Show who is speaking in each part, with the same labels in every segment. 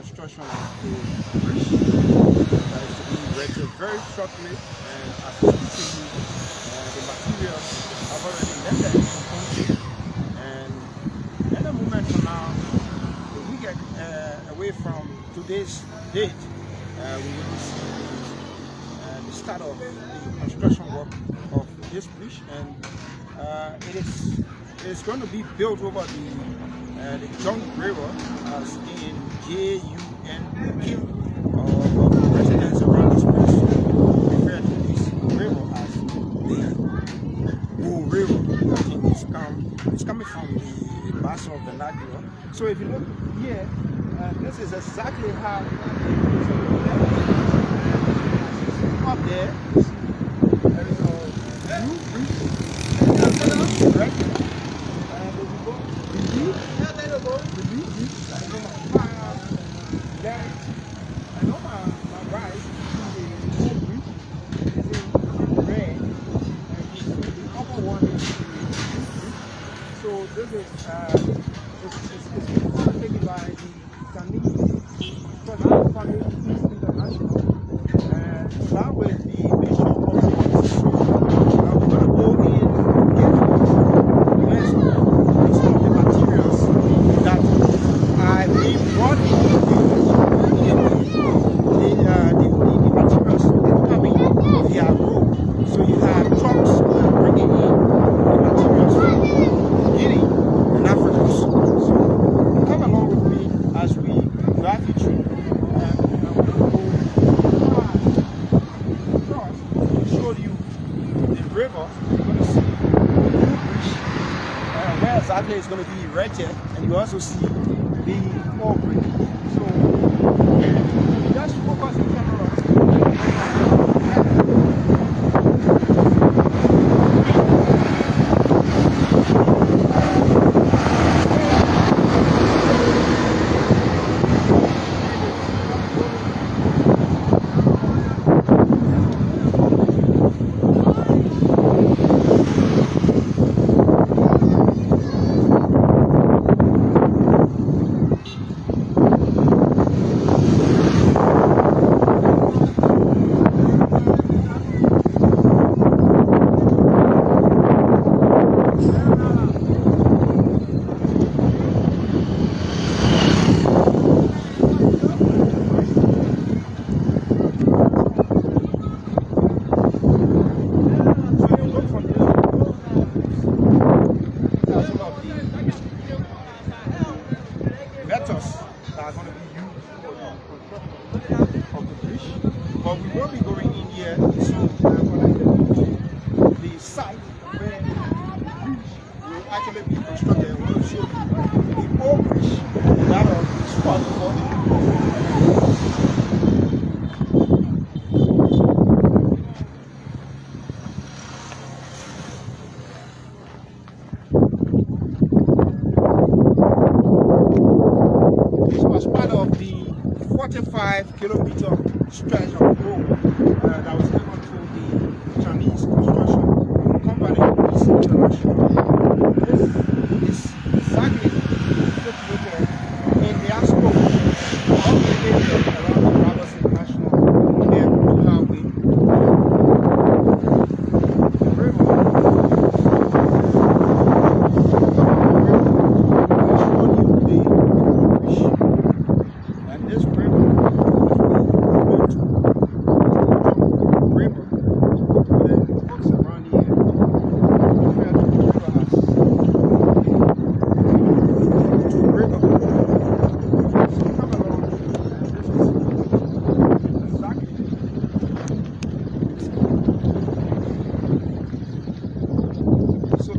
Speaker 1: construction of the bridge that is to be erected very shortly, and as we speak to you, the materials have already landed in Compton, and at the moment for now, if we get away from today's date, we will see the start of the construction work of this bridge, and it is going to be built over the Young River, as in J-U-N-K, of the residents around this place refer to this river as the Bull River. I think it's coming from the basin of the Liberia. So if you look here, this is exactly how up there. There is a new bridge, right? And if you go and on my right, the old bridge is in red, and the upper one is the bridge. So this is taken by the Ghanaian International, and that was the mission of the so we're going to go in and get some of the materials that are being brought in. The materials coming via road. So you have trucks bringing in the materials from Guinea and Africa. So come along with me as we drive you through. And we're going to go across to show you the river. You're going to see the new bridge, where exactly it's going to be erected, and you also see the old bridge. So just focus the camera. Are going to be used for the construction of the bridge, but we will be going in here to the site where the bridge will actually be constructed. I want to show you the old bridge that was spot for the 5-kilometer stretch of road that was given to the Chinese construction company, East International. This is exactly situated in their scope of the area around the RIA International Highway. The river and this river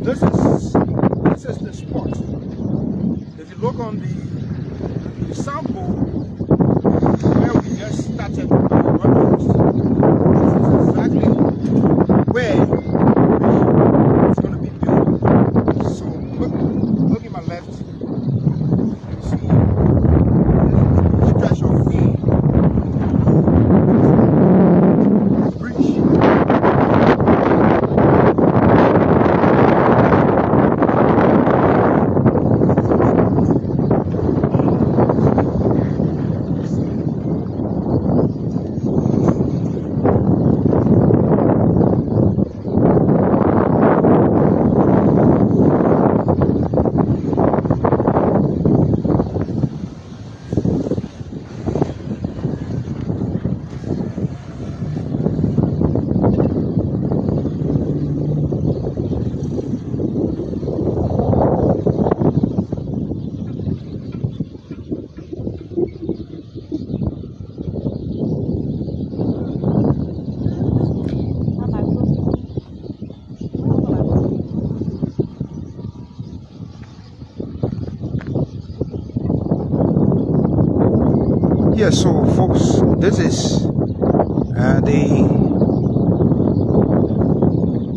Speaker 1: this is the spot. If you look on the sample where we just started our runs, this is exactly where it's going to be built. So look at my left. You see this stretch of bridge. Yeah, so folks, this is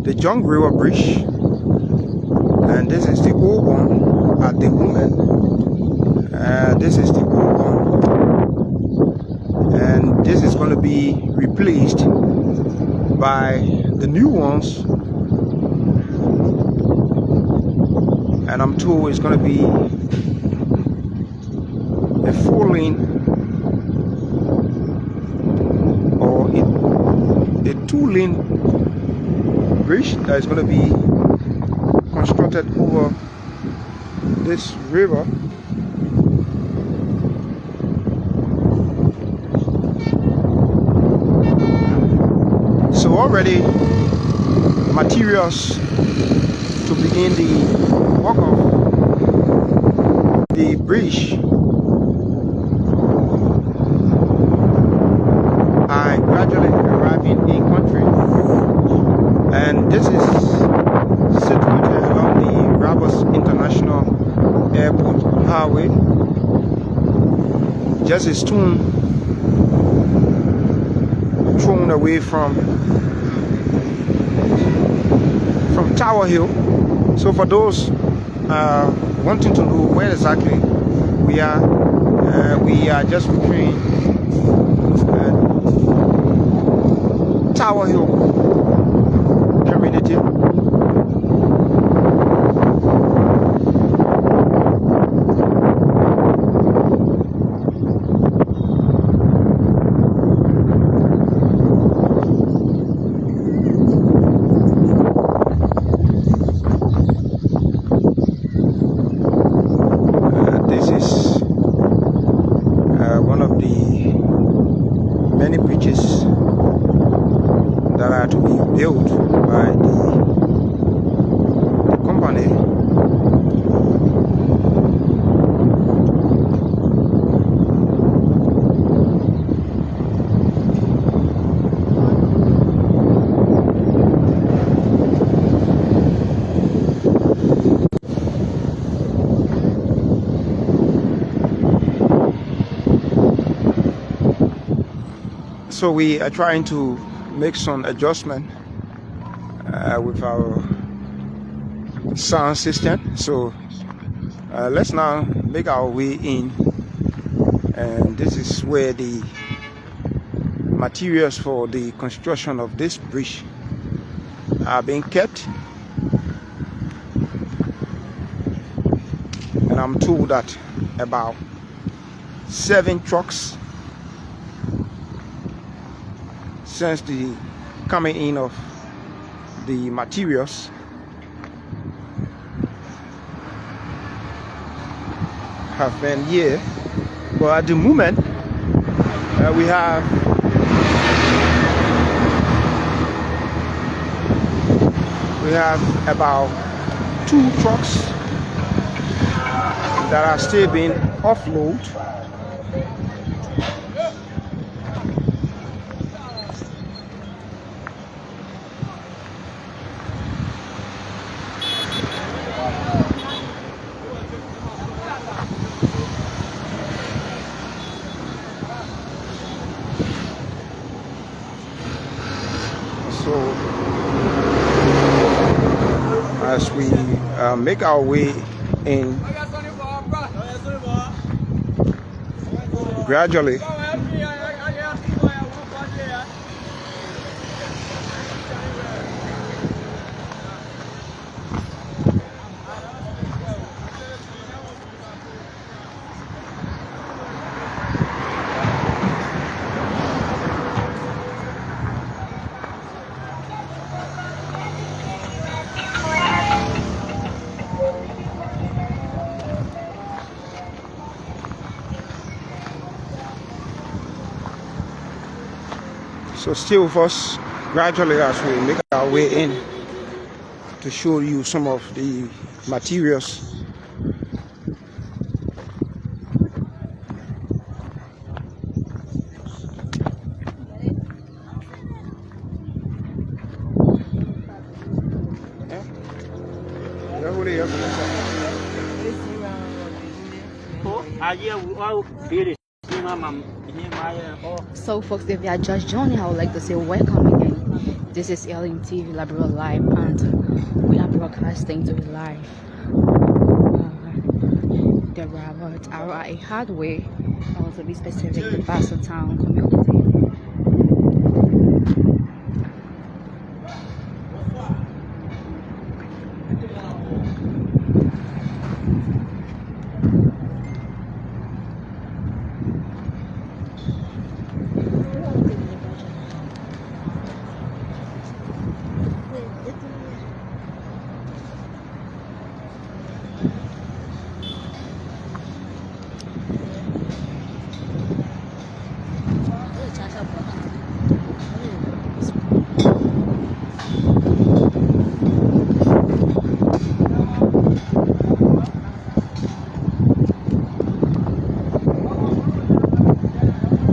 Speaker 1: the John River Bridge, and this is the old one at the moment. This is the old one, and this is going to be replaced by the new ones, and I'm told it's going to be a 4-lane or a 2-lane bridge that is going to be constructed over this river. So already materials to begin the work of the bridge are gradually arriving in country, and this is situated along the RIA International Airport Highway, just a stone thrown away from Tower Hill. So for those wanting to know where exactly we are just between Tower Hill community. This is one of the many bridges that are to be built by the company. So we are trying to make some adjustment with our sound system. So let's now make our way in and this is where the materials for the construction of this bridge are being kept. And I'm told that about 7 trucks since the coming in of the materials have been here. But at the moment we have about 2 trucks that are still being offloaded. So as we make our way in gradually, so stay with us gradually as we make our way in to show you some of the materials.
Speaker 2: So folks, if you are just joining, I would like to say welcome again. This is LMTV Liberia Live, and we are broadcasting to you live the route RIA Highway, or to be specific, the Pastor Town community.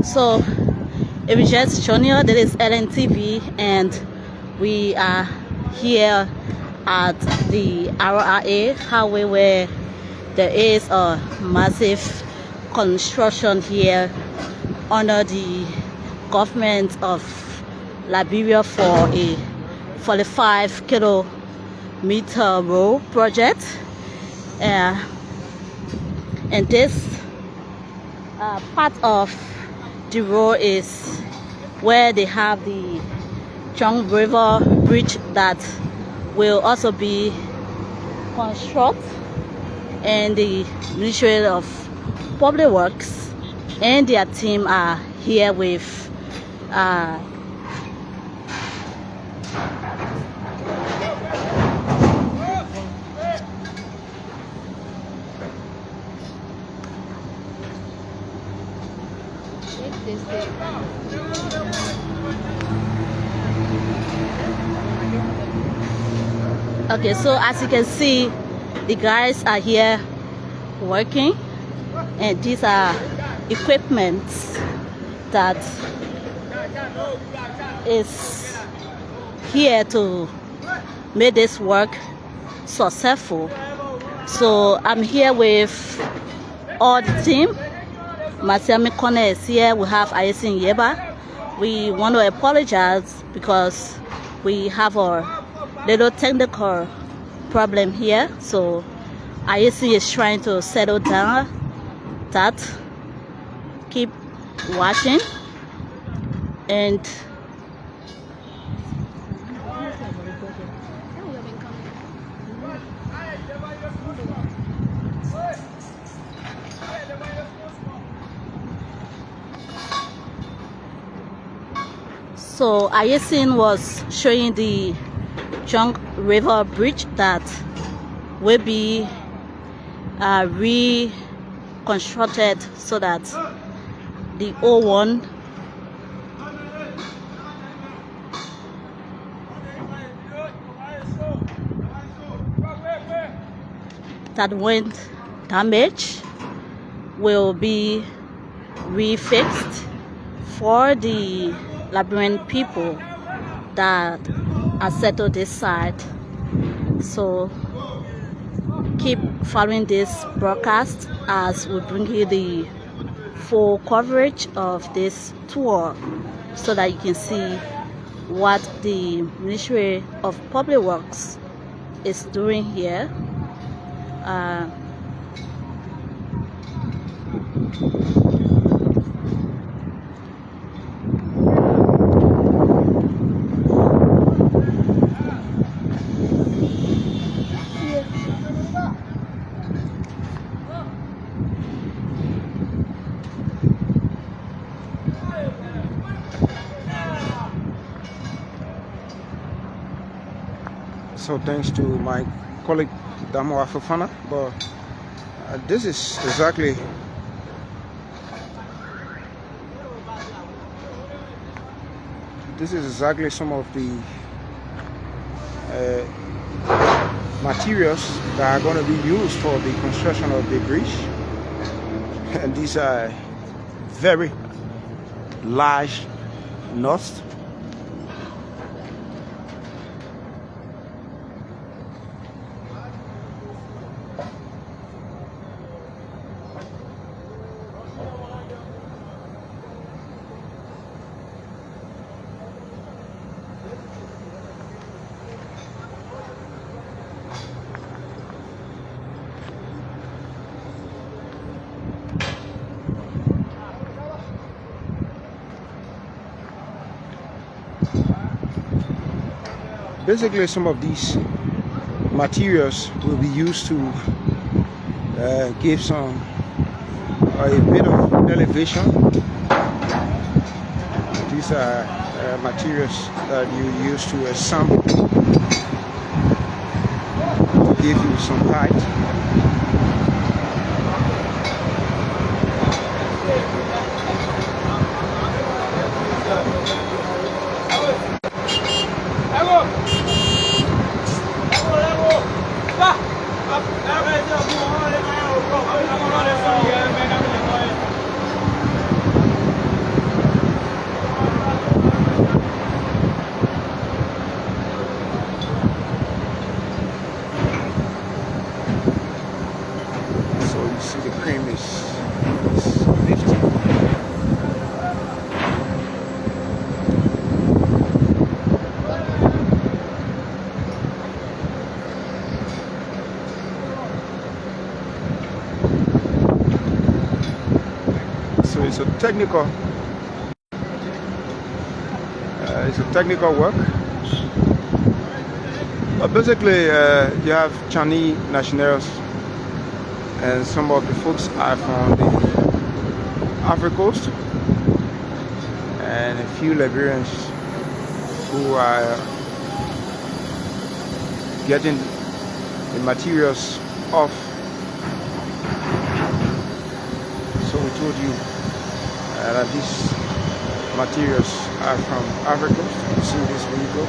Speaker 2: So if you just join you, this is LNTV, and we are here at the RIA Highway, where there is a massive construction here under the government of Liberia for a 45-kilometer road project, and this part of the road is where they have the John River Bridge that will also be constructed, and the Ministry of Public Works and their team are here with okay, so as you can see, the guys are here working, and these are equipments that is here to make this work successful. So I'm here with all the team. Masiami Kone is here. We have Ayesin Yeba. We want to apologize because we have a little technical problem here. So Ayesin is trying to settle down that. washing, and so Ayesin was showing the Junk River Bridge that will be reconstructed so that the old one that went damaged will be refixed for the Liberian people that are settled this side. So keep following this broadcast as we bring you the full coverage of this tour so that you can see what the Ministry of Public Works is doing here.
Speaker 1: So thanks to my colleague Damo Afofana, but this is exactly some of the materials that are going to be used for the construction of the bridge, and these are very large nuts. Basically, some of these materials will be used to give a bit of elevation. These are materials that you use to assemble to give you some height. So you see the cream is lifting. So it's a technical work. But basically, you have Chinese nationals, and some of the folks are from the Africa coast, and a few Liberians who are getting the materials off. So we told you that these materials are from Africa. You see this vehicle.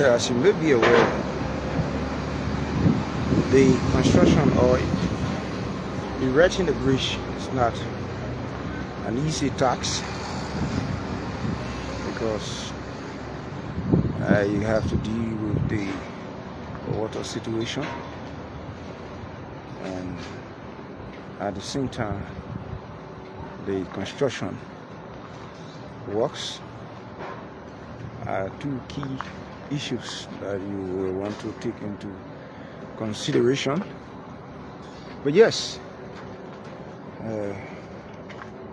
Speaker 3: As you may be aware, the construction or erecting the bridge is not an easy task, because you have to deal with the water situation, and at the same time the construction works are two key issues that you will want to take into consideration. But yes,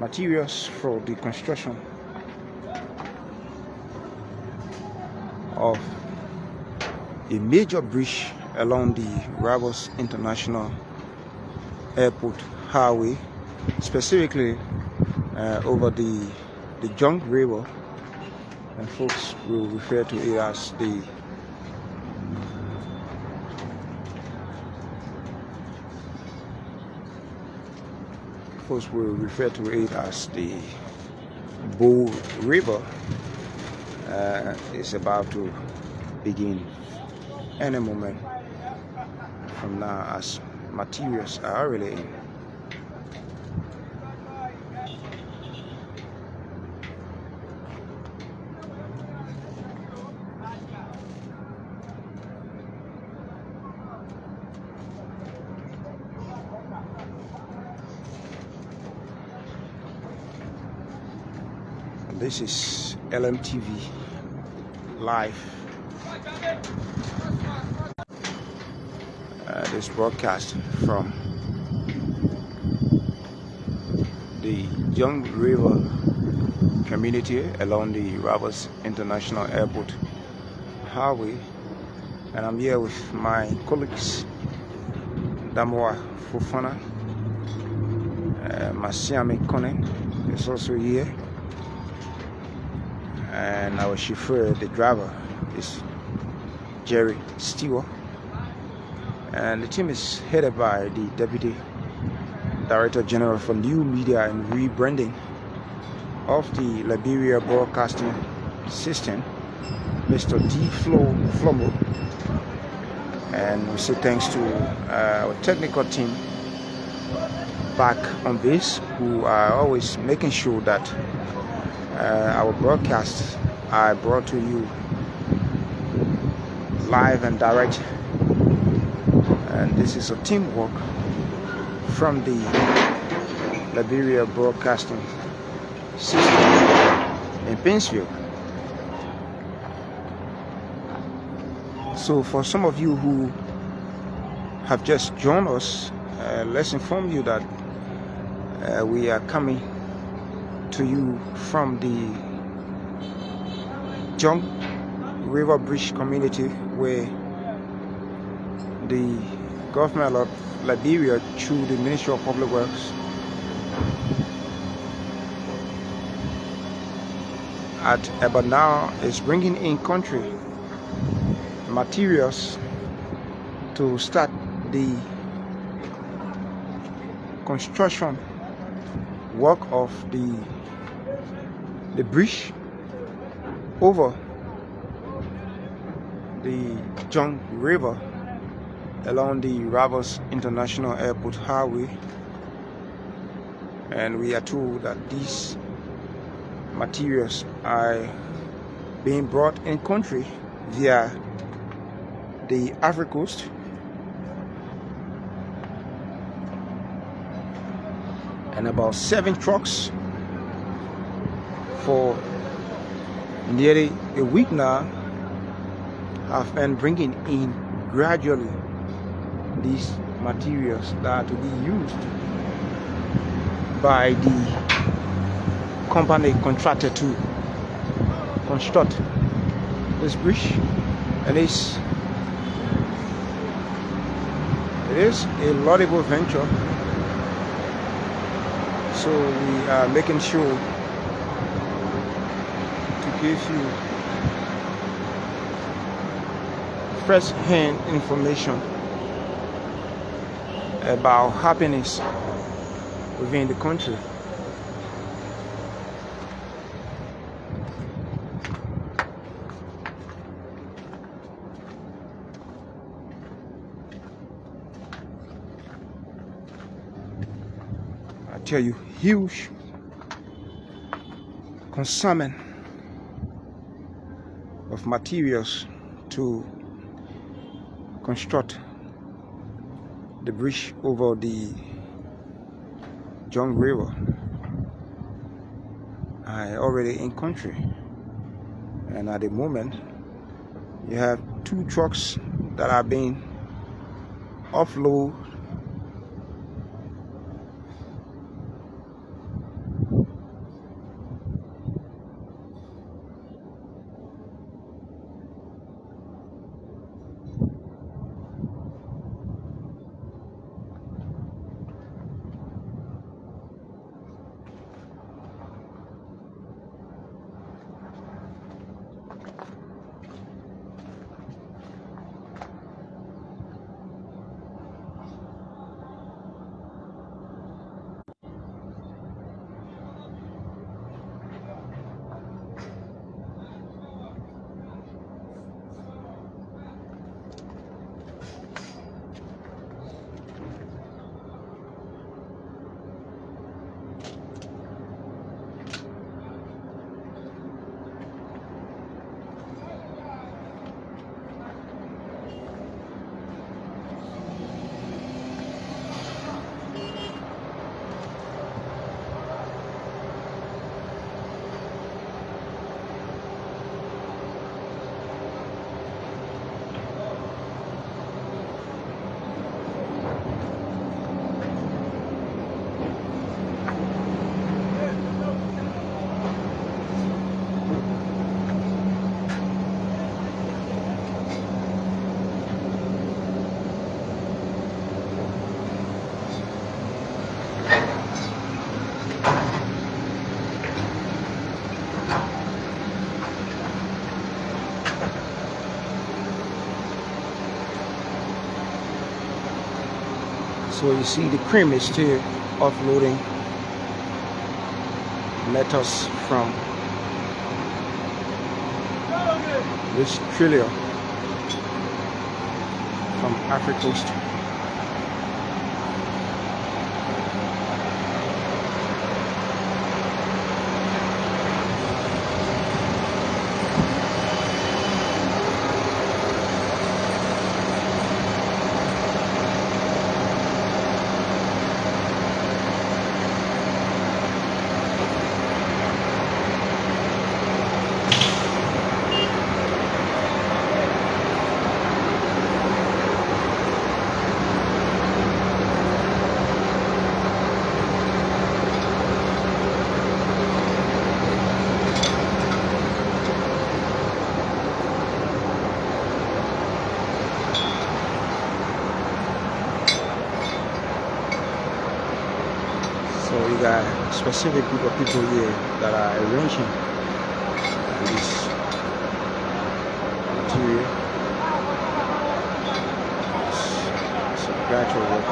Speaker 3: materials for the construction of a major bridge along the Rabos International Airport Highway, specifically over the Junk River, and folks will refer to it as the Bow River. Is about to begin any moment from now, as materials are already in. This is LMTV live. This broadcast from the Young River community along the Rabos International Airport Highway, and I'm here with my colleagues Damoa Fofana, Masiame Konen is also here, and our chauffeur, the driver, is Jerry Stewart, and the team is headed by the Deputy Director General for New Media and Rebranding of the Liberia Broadcasting System, Mr. D. Flomo. And we say thanks to our technical team back on base, who are always making sure that our broadcasts are brought to you live and direct. And this is a teamwork from the Liberia Broadcasting System in Pennsville. So for some of you who have just joined us, let's inform you that We are coming to you from the Junk River Bridge community, where the government of Liberia, through the Ministry of Public Works, but now is bringing in country materials to start the construction work of the bridge over the Junk River along the Ravos International Airport Highway. And we are told that these materials are being brought in country via the Africa coast, and about 7 trucks for nearly a week now have been bringing in gradually these materials that are to be used by the company contracted to construct this bridge. And it is a laudable venture, so we are making sure to give you first-hand information about happiness within the country. I tell you, huge consignment of materials to construct the bridge over the Junk River are already in country, and at the moment you have 2 trucks that are being offloaded So you see the cream is still offloading lettuce from this trailer from Africa Coast. So we got a specific group of people here that are arranging this material. It's a gradual work.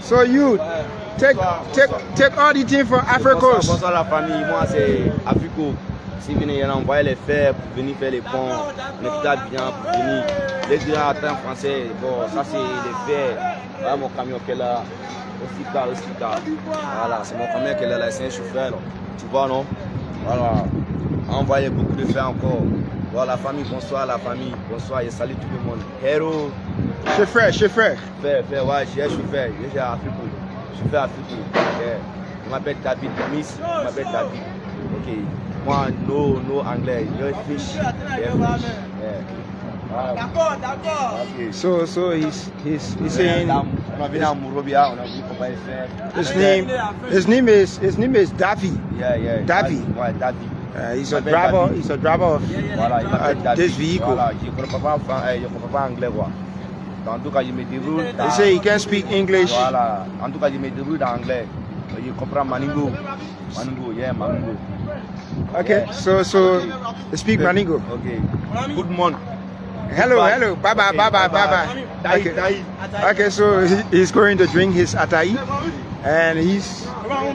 Speaker 3: So you take all the thing from Africa.
Speaker 4: Bonsoir la famille, moi c'est Africo. Si vous venez envoyer les fers pour venir faire les ponts, on est bien pour venir. Les gars attendent français, bon ça c'est les fers. Voilà mon camion qui est là, aussi tard. Voilà, c'est mon camion qui est là, c'est un chauffeur. Là. Tu vois non? Voilà, envoyer beaucoup de fers encore. Voilà la famille, bonsoir la famille, bonsoir et salut tout le monde. Hello.
Speaker 3: Chauffeur.
Speaker 4: Chauffeur, ouais, j'ai chauffeur, j'ai Africo. Chauffeur Africo. Yeah. Je m'appelle David Miss, je m'appelle David. Ok. Moi, no anglais, no fish. Yeah.
Speaker 2: D'accord.
Speaker 4: Okay.
Speaker 3: So he's saying his name is Daffy.
Speaker 4: Yeah.
Speaker 3: Daffy.
Speaker 4: Ouais, David.
Speaker 3: He's a driver of this vehicle.
Speaker 4: Voilà, je ne comprends pas anglais quoi. En tout cas, je me débrouille.
Speaker 3: They say he can't speak English.
Speaker 4: Voilà. En tout cas, je me débrouille dans l'anglais. Je comprends Maningo. Maningo.
Speaker 3: Okay, so they speak Maningo.
Speaker 4: Okay. Good morning.
Speaker 3: Hello. Bye. Okay, so he's going to drink his atai, and he's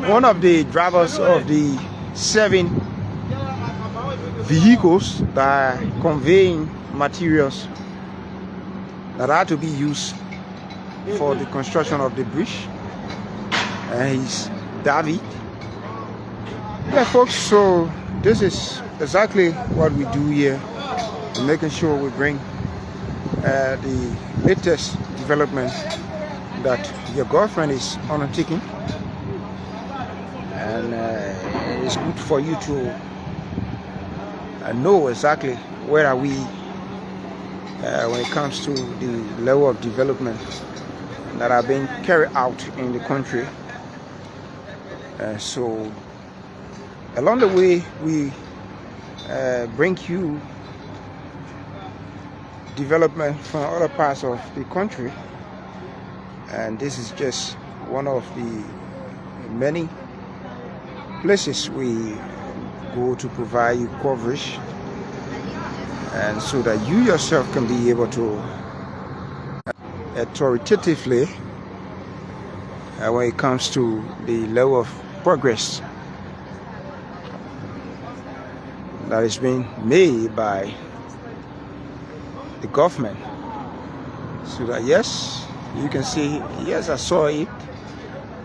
Speaker 3: one of the drivers of the 7 vehicles that are conveying materials that are to be used for the construction of the bridge. And he's David. Yeah, folks, so this is exactly what we do here, making sure we bring the latest development that your girlfriend is undertaking. And it's good for you to know exactly where are we when it comes to the level of development that are being carried out in the country. So along the way we bring you development from other parts of the country, and this is just one of the many places we go to provide you coverage, and so that you yourself can be able to authoritatively when it comes to the level of progress that is being made by the government, so that yes, you can see, yes, I saw it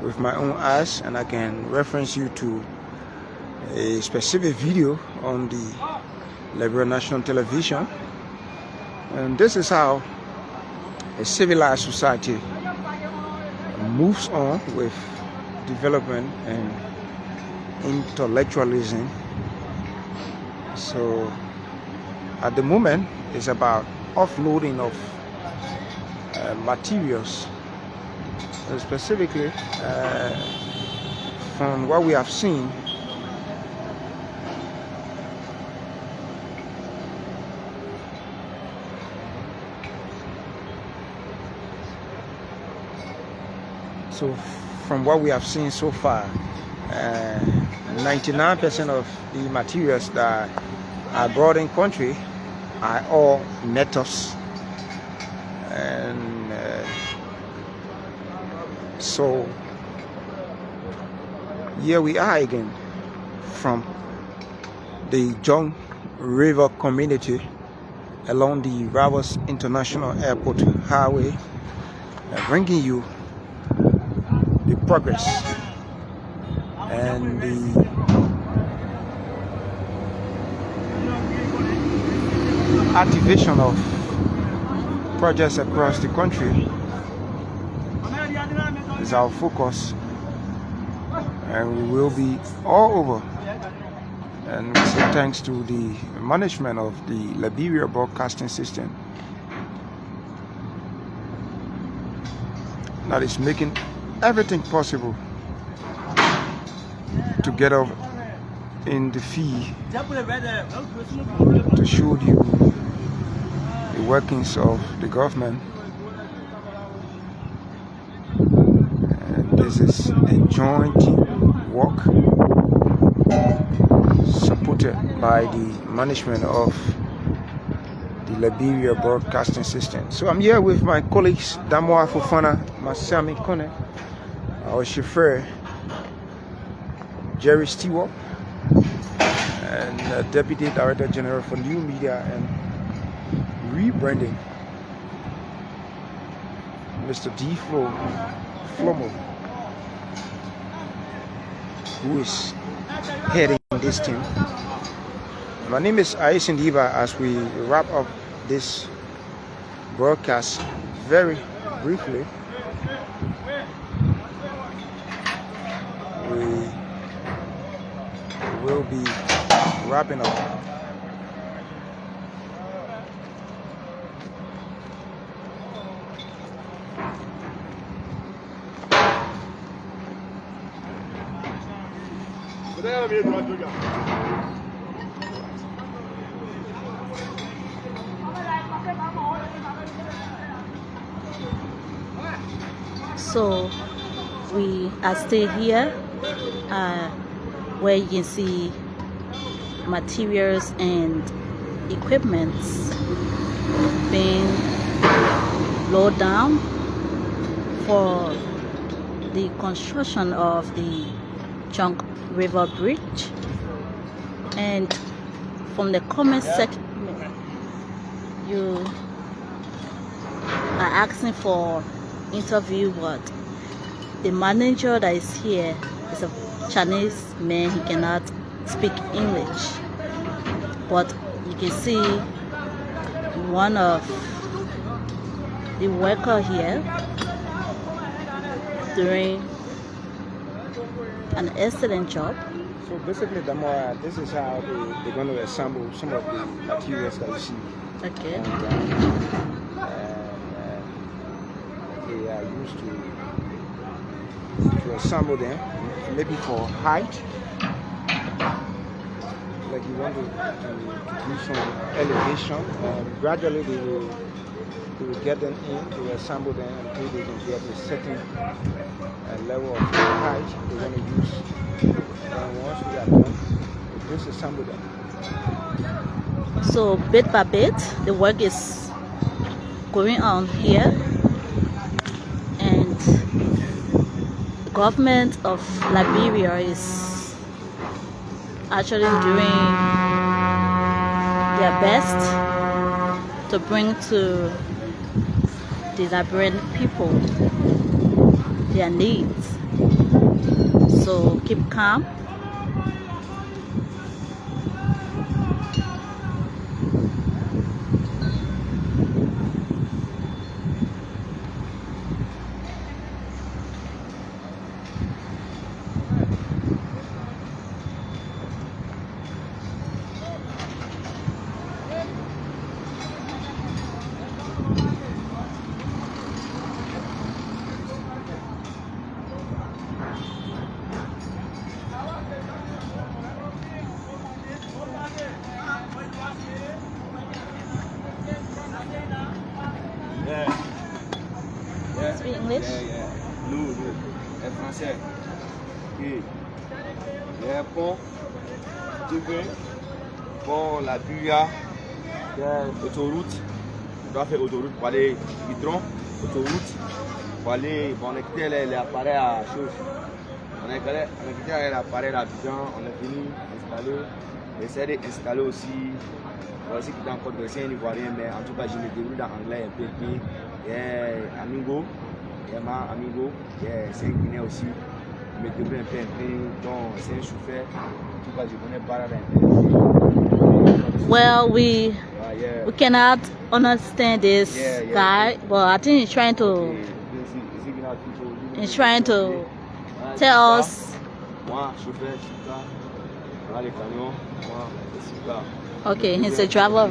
Speaker 3: with my own eyes, and I can reference you to a specific video on the Liberia National Television. And this is how a civilized society moves on with development and intellectualism. So at the moment it's about offloading of materials, specifically from what we have seen. So from what we have seen so far, 99% of the materials that are brought in country are all metals, and so here we are again from the John River community along the Ravos International Airport Highway, bringing you the progress and the activation of projects across the country is our focus, and we will be all over. And we say thanks to the management of the Liberia broadcasting system that is making everything possible to get up in the field to show you the workings of the government. And this is a joint work supported by the management of the Liberia broadcasting system. So I'm here with my colleagues Damoa Fofana, Masami Kone, our chauffeur Jerry Stewart, and Deputy Director General for New Media and Rebranding, Mr. D. Flomo, who is heading this team. My name is Aisin Diva. As we wrap up this broadcast very briefly, we will be wrapping up.
Speaker 2: So we are still here where you can see materials and equipments being lowered down for the construction of the Junk River Bridge. And from the comment section, you are asking for interview, but the manager that is here is a Chinese man. He cannot speak English, but you can see one of the worker here doing an excellent job.
Speaker 3: So basically, Damoa, this is how they're going to assemble some of the materials that you see.
Speaker 2: Okay.
Speaker 3: And, they are used to assemble them, maybe for height. Like you want to do some elevation, and gradually they will get them in, they will assemble them until they can get a certain level of height they want to use. And once we are done, we disassemble them.
Speaker 2: So bit by bit, the work is going on here, and the government of Liberia is actually doing their best to bring to the Liberian people their needs. So keep calm. speak English?
Speaker 4: Yeah. No. C'est français. Ok. Il y a un pont. Tu veux? Pont la RIA. Autoroute. On doit faire autoroute pour aller Guidron. Autoroute. Pour aller. Bon, on a quitté les appareils à chose. On a quitté l'appareil à Abidjan. On est venu installer. Essayer d'installer aussi. On va aussi quitter encore de un Ivoirien, mais en tout cas, je me débrouille dans l'anglais un peu. Il y a Amigo. Il y a ma Amigo. C'est un Guinéen aussi. Je me débrouille un peu. Donc, c'est un chauffeur. En tout cas, je connais pas la langue.
Speaker 2: Well, we cannot understand this guy, but I think he's trying to tell us. Okay, he's a driver.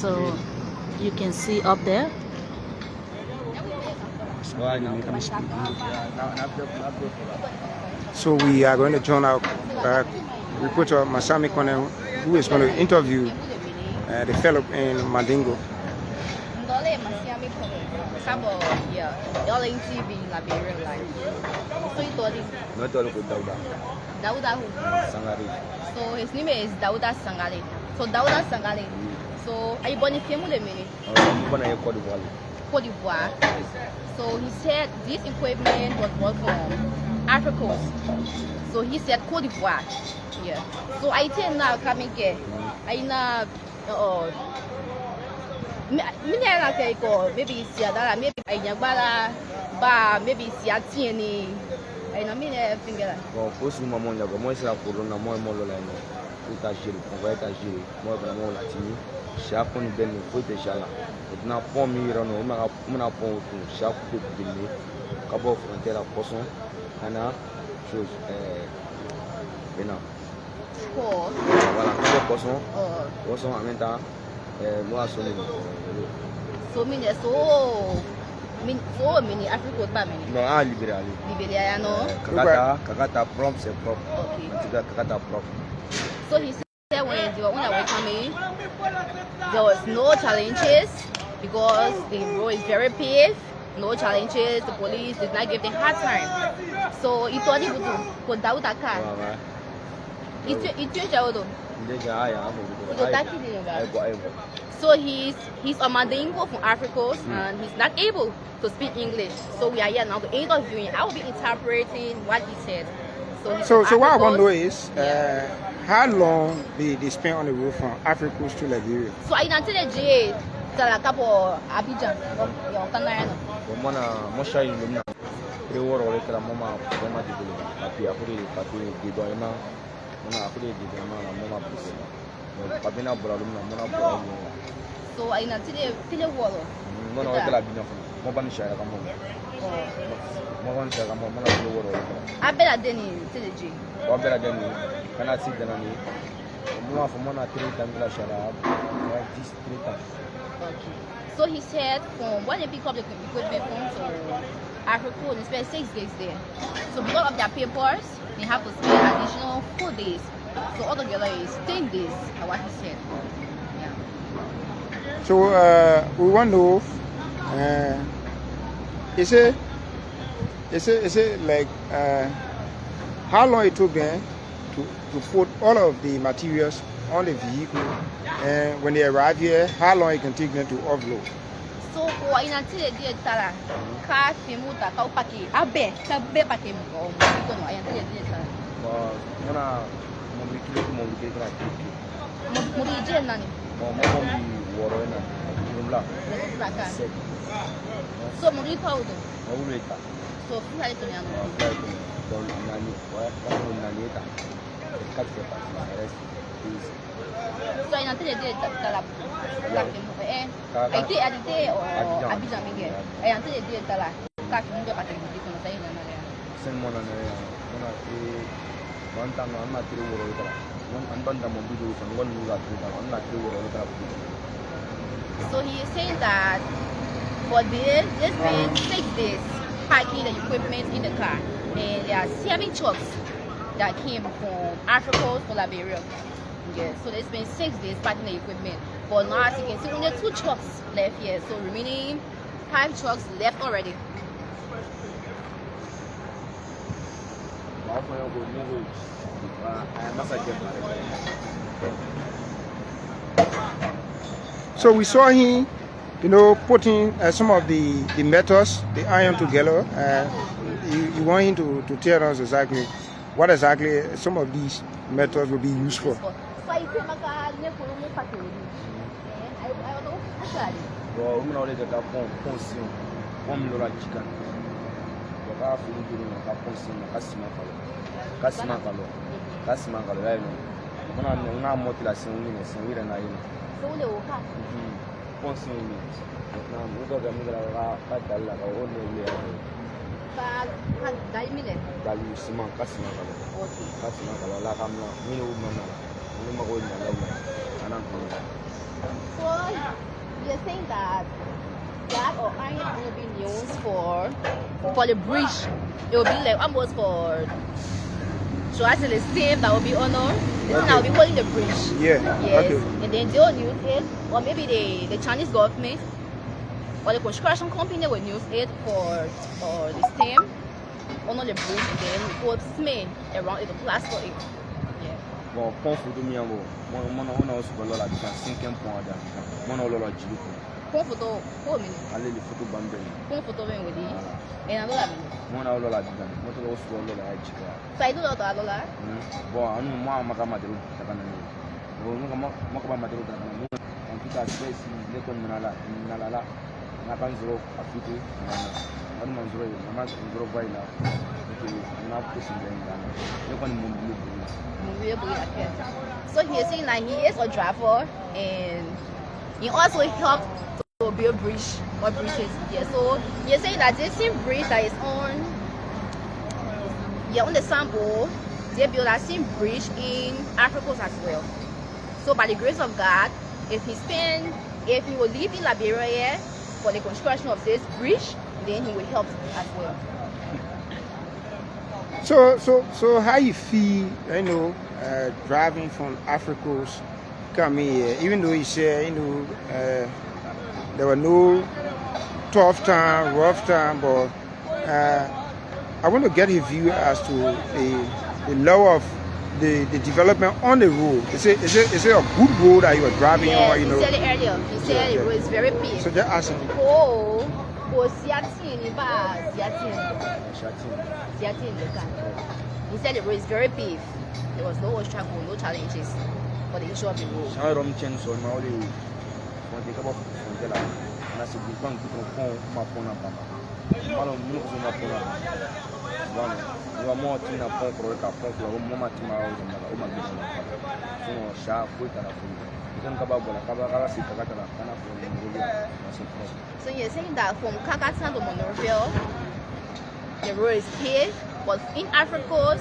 Speaker 2: So you can see up there.
Speaker 3: So we are going to join our reporter Masami Kone, who is going to interview the fellow in Mandingo.
Speaker 5: So his name is Dauda Sangale. So Dauda Sangale. So are you born in Femule? Cote d'Ivoire. So he said this equipment was bought from Africa. So he said Cote d'Ivoire. Yeah. So I think now coming here. I know. Maybe Siadala, maybe Ayabala, maybe Siatiani. I know me finger.
Speaker 4: Bon, pour ce moment, il y a moi c'est la corona, moi là, tout agir, on va être agir, moi vraiment la tini. Chaque fois nous donne faut déjà là. Et na pont mire non, on a pont tout, chaque fois que tu dis, cabo frontière à poisson, ana chose maintenant. Voilà, cabo poisson en même temps, moi sonner.
Speaker 5: So many Africa pas many.
Speaker 4: Non, Liberia.
Speaker 5: Liberia no.
Speaker 4: Kakata prompt c'est propre.
Speaker 5: Okay.
Speaker 4: Kakata propre.
Speaker 5: So he said when I were coming, there was no challenges because the road is very paved. No challenges. The police did not give them hard time. So he thought he would go down that car. So he's a Mandingo from Africa and he's not able to speak English. So we are here now to interviewing. I will be interpreting what he said.
Speaker 3: So what I want to know is how long they spend on the road from Africa to Liberia?
Speaker 5: So I don't tell you that a couple Abidjan. So I not tell water. I better than you tell the G.
Speaker 4: Can I see the money? More for money 3 times
Speaker 5: Okay. So he said from when they pick up the equipment from to Africa, they spend 6 days there. So because of their papers, they have to spend additional 4 days. So altogether is 10 days, what he said. Yeah.
Speaker 3: So we want to know, is it like how long it took them to put all of the materials on the vehicle, and when they arrive here, how long it can take them to offload?
Speaker 5: So for in until they tala car fimuta kau paki abe paki mo ko no ayan dia tala.
Speaker 4: Mona
Speaker 5: Mo di nani.
Speaker 4: Woro na. Rumla.
Speaker 5: So mo di paudo. So fly to nyano.
Speaker 4: Don nani wa nani ta. 4 fait partie, ça reste ici.
Speaker 5: So, il y a un peu de la été arrêté au Abidjan Miguel. Et un peu de la carte de paternité comme ça, il y en a.
Speaker 4: C'est mon année, on a fait 1 temps, on a fait le euro. On a fait mon vidéo, on a fait le euro.
Speaker 5: So he is saying that for this, it's been 6 days packing the equipment in the car, and there are 7 trucks that came from Africa to Liberia. Yeah, so it's been 6 days packing the equipment. But now as you can see, only 2 trucks left here, so remaining 5 trucks left already.
Speaker 3: So we saw him, putting some of the metals, the iron together. You want him to tell us exactly what exactly some of these metals will be used for.
Speaker 5: So you're saying that or iron will be used for the bridge. It will be like almost for so actually the same that will be honored. This one that will be holding the bridge.
Speaker 3: Yeah.
Speaker 5: Yes.
Speaker 3: Okay.
Speaker 5: And then they'll use it, or maybe the Chinese government or the construction company will use it for the stem honor the bridge. Then we put cement around it to plaster it. Yeah.
Speaker 4: Bon, pont photo mi ambo. Mon aussi pour la différence 5e point là. Mon on l'a dit.
Speaker 5: Pont photo, pour minute.
Speaker 4: Allez les photos bambé.
Speaker 5: Pont photo ben wodi. Et na dola minute.
Speaker 4: Mon on l'a dit. Mon to aussi on l'a dit.
Speaker 5: Ça il doit dola.
Speaker 4: Bon, anu moi makama de takana ni. Bon, makama matero takana. En tout cas, c'est si les kon nala na kan zero afite na anu manzuro na ma zero vai na. Na pushing them down. Les kon mon
Speaker 5: So he's saying that he is a driver and he also helped to build bridge or bridges. Yeah, so he's saying that this same bridge that is on the sample, they build that same bridge in Africa as well. So by the grace of God, if he will live in Liberia for the construction of this bridge, then he will help as well.
Speaker 3: So how you feel, driving from Africa's coming here, even though you say, there were no tough time, rough time, but I want to get a view as to the level of the development on the road. Is it a good road that you are driving on?
Speaker 5: He said it earlier. He said the road is very big.
Speaker 3: So they're asking.
Speaker 5: He said the road is very big. There was no obstacle, no challenges for the issue of the road. So you're saying that from Kakatan to Monrovia, the road is paved, but in Africa,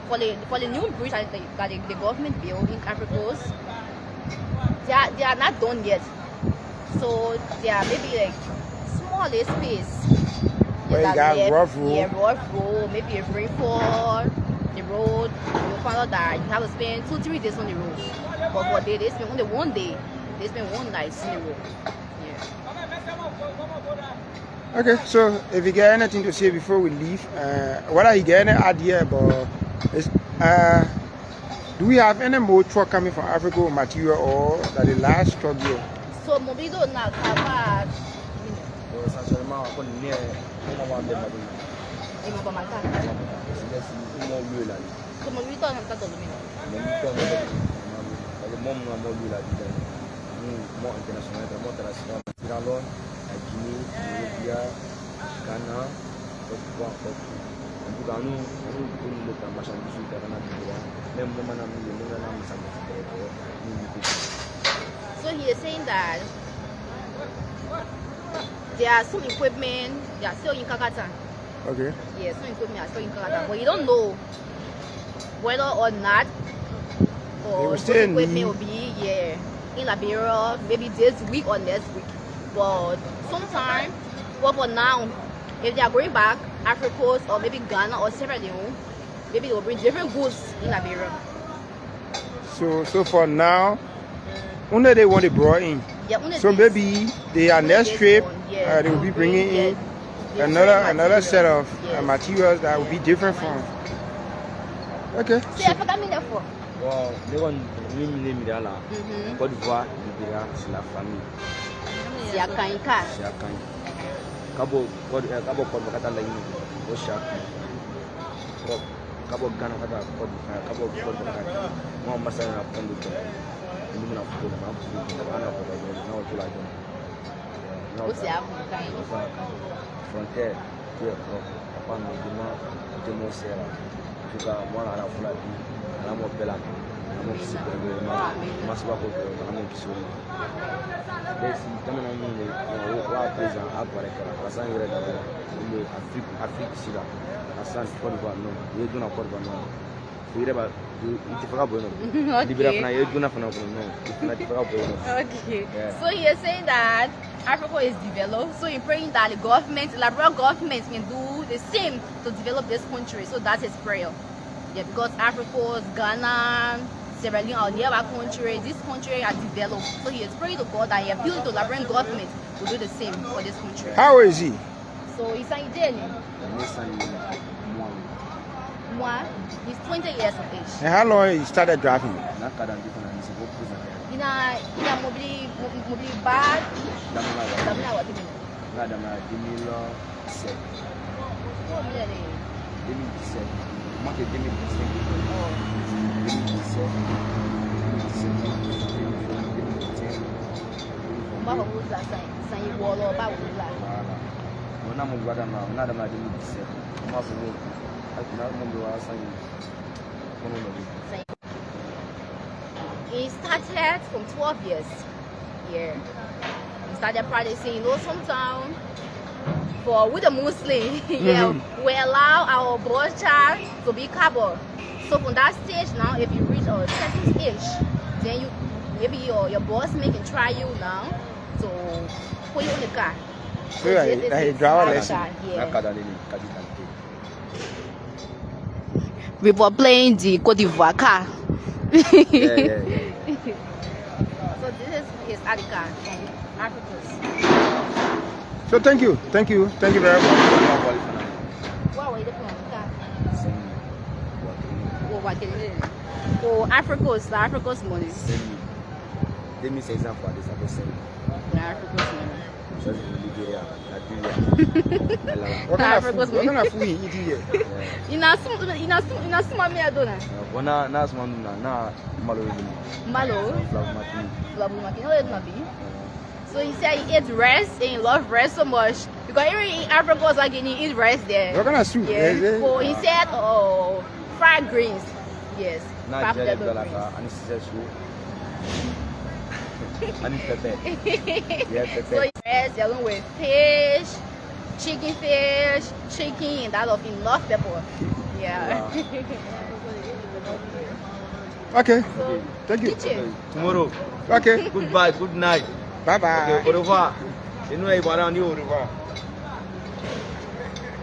Speaker 5: for the new bridge that the government built in Africa, they are not done yet. So they are maybe like small space.
Speaker 3: Where you got rough road.
Speaker 5: Yeah, rough road, maybe a rainfall, the road. You'll find out that you have to spend 2-3 days on the road. But for they spend only 1 day. They spend 1 night on the road. Yeah.
Speaker 3: Okay, so if you get anything to say before we leave, whether you get any idea about do we have any more truck coming from Africa or material or that the last truck here?
Speaker 5: So Mobido na cover.
Speaker 4: Essentiellement, on est on va vendre madame.
Speaker 5: Et mon maman.
Speaker 4: C'est mon lieu là.
Speaker 5: So Mobido na ta dolomino.
Speaker 4: Le monde na mon lieu là. Moi international, moi international. Tiralon, Guinée, Liberia, Ghana, Côte d'Ivoire. En tout cas, nous le marchandise international.
Speaker 5: So he is saying that there are some equipment that are still in Kakata.
Speaker 3: Okay.
Speaker 5: Yeah, some equipment are still in Kakata, but you don't know whether or not or
Speaker 3: will
Speaker 5: those
Speaker 3: still
Speaker 5: equipment
Speaker 3: need-
Speaker 5: will be in Liberia maybe this week or next week. But sometime, well, for now, if they are going back Africa or maybe Ghana or Sierra Leone, maybe they will bring different goods in Liberia.
Speaker 3: So for now, only they want it brought in.
Speaker 5: Yeah, only
Speaker 3: So
Speaker 5: this.
Speaker 3: maybe their next
Speaker 5: This
Speaker 3: trip,
Speaker 5: one, yeah,
Speaker 3: they will be
Speaker 5: bring,
Speaker 3: bringing in
Speaker 5: yeah,
Speaker 3: another
Speaker 5: different
Speaker 3: set of
Speaker 5: materials. Yes.
Speaker 3: materials that will be different from. Okay.
Speaker 5: See, I forgot me there for.
Speaker 4: Bon, les gens Liberia là,
Speaker 5: Mhm.
Speaker 4: Côte d'Ivoire, Liberia, c'est la famille.
Speaker 5: C'est à Kanka.
Speaker 4: C'est à Kanye. Cabo Côte Kata la yini, au Chaki. Cabo Ghana Kata Cabo Côte Kata. Moi, ma sœur a pris le temps. Nous n'avons pas de mal. Nous n'avons pas de mal. Nous avons tout la donne.
Speaker 5: Où c'est à Kanka?
Speaker 4: Frontière, qui est pas normalement de mon serra. En tout cas, moi, à la fois, à la mort de la mort qui s'est perdue, ma soeur, à la mort qui s'est perdue. Si tu as un président à Pareca, à San Yéré, Afrique ici là, à San Côte d'Ivoire, non, il y a deux Côte d'Ivoire, non. Il y a des Liberia, il y a deux non,
Speaker 5: Okay. So he is saying that Africa is developed. So he's praying that the government, Liberia government, can do the same to develop this country. So that's his prayer. Yeah, because Africa, Ghana, Sierra Leone, all the other countries, this country are developed. So he is praying to God that he appeals to the Liberian government to do the same for this country.
Speaker 3: How is he?
Speaker 5: So he's saying he's 20 years of age.
Speaker 3: And how long he started driving?
Speaker 5: In a mobile bad. He started from 12 years. Yeah. He started practicing, sometimes for with a Muslim, we allow our boy child to be covered. So from that stage now, if you reach a certain age, then maybe your boss can try you now to put you in the car.
Speaker 3: So he drive a lesson.
Speaker 5: Yeah. We were playing the Côte d'Ivoire car.
Speaker 4: Yeah.
Speaker 5: So this is his ID card from Africa.
Speaker 3: So thank you very much.
Speaker 5: What were the car? Oh, Africa's money. Africa's money.
Speaker 3: What kind of food you eat here?
Speaker 5: So he said he eats rice and he loves rice so much because even in Africa was like he eats rice there.
Speaker 3: What kind of soup?
Speaker 5: Yeah. So he said fried greens. Yes. Fried potato greens.
Speaker 4: And pepper. Yeah, pepper.
Speaker 5: So yes, they're going with fish, chicken, and that of him love pepper. Yeah.
Speaker 3: Okay. Thank you.
Speaker 5: Kitchen.
Speaker 4: Tomorrow.
Speaker 3: Okay.
Speaker 4: Goodbye, good night.
Speaker 3: Bye bye.
Speaker 4: Okay, au revoir. Et nous, on va dire au revoir.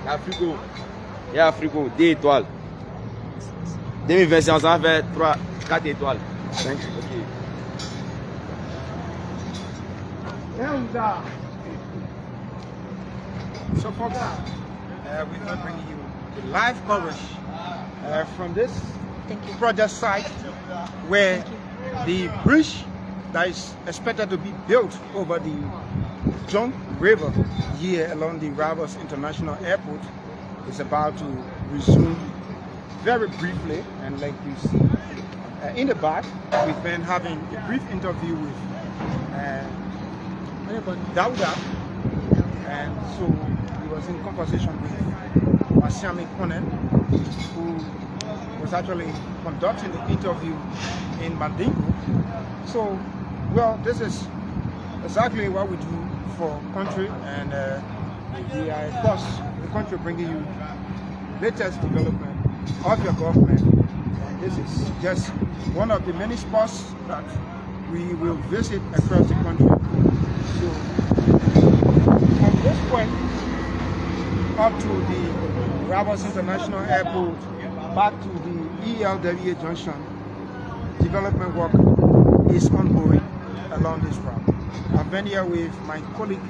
Speaker 4: Africo. Il y a Africo, 2 étoiles. 2021, ça va faire 4 étoiles.
Speaker 3: Thank you.
Speaker 4: Okay.
Speaker 3: So folks, we're not bringing you the live coverage from this project site where the bridge that is expected to be built over the John River here along the Ravos International Airport is about to resume very briefly. And like you see in the back, we've been having a brief interview with Dauda, and so he was in conversation with Wasiami Konen, who
Speaker 1: was actually conducting the interview in Mandingo. So, well, this is exactly what we do for country, and we are, of course, the country bringing you latest development of your government. And this is just one of the many spots that we will visit across the country. So, from this point up to the Rabos International Airport, back to the ELWA Junction, development work is ongoing along this route. I've been here with my colleague,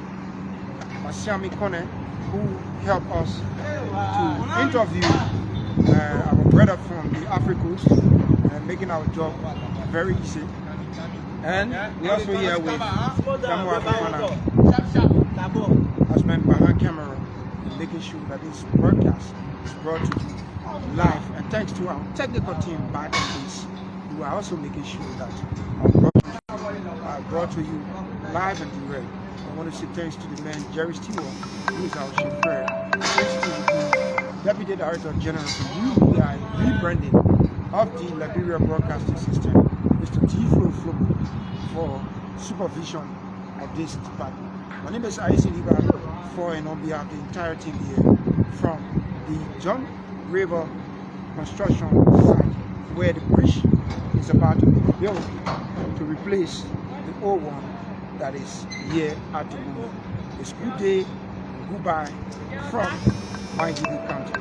Speaker 1: Masiami Kone, who helped us to interview our brother from the Africa Coast, making our job very easy. And we're also here with Damu Africana, Asman behind camera, making sure that this broadcast is brought to you live. And thanks to our technical team back in place, we are also making sure that our broadcasts are brought to you live and direct. I want to say thanks to the man Jerry Stewart, who is our chauffeur. Thanks to the Deputy Director General for UBI rebranding of the Liberia Broadcasting System, Mr. T. Flo for supervision of this department. My name is Aisi Liba, for and on behalf of the entire team here from the John River construction site, where the bridge is about to be built to replace the old one that is here at the moment. It's good day, goodbye from MyLiberian County.